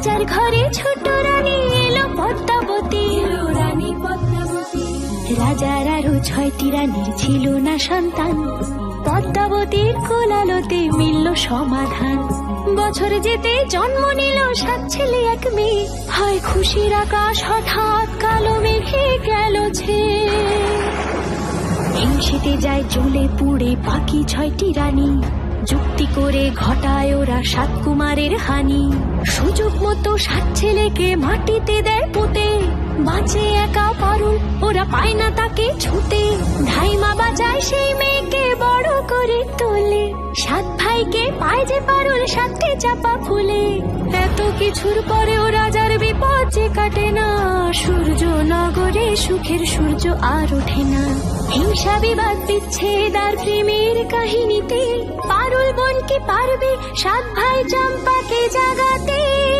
রাজার ঘরে ছোট রানী এলো পদ্মাবতী, রানী পদ্মাবতী। রাজার আরো 6টি রানীর ছিল না সন্তান, পদ্মাবতীর কোলালোতে মিলল সমাধান। বছর যেতে জন্ম নিল 7 ছেলে 1 মেয়ে, হয় খুশির আকাশ হঠাৎ কালো মেঘে গেল ছেয়ে। হিংসেতে যায় জ্বলে পুড়ে বাকি 6টি রানী, যুক্তি করে ঘটায় ওরা 7 কুমারের হানি। সুযোগ মতো 7 ছেলেকে মাটিতে দেয় পুঁতে, বাঁচে একা পারুল, ওরা পায় না তাকে ছুতে। ধাইমা বাজায় সেই মেয়েকে বড় করে তোলে, 7 ভাইকে পায় যে পারুল 7টি চাপা ফুলে। এত কিছুর পরেও রাজার বিপদ যে কাটে না, সূর্য নগরে সুখের সূর্য আর ওঠে না। হিংসা বিবাদ বিচ্ছেদ আর প্রেমের কাহিনীতে পারুল বোন কি পারবে 7 ভাই চম্পাকে জাগাতে।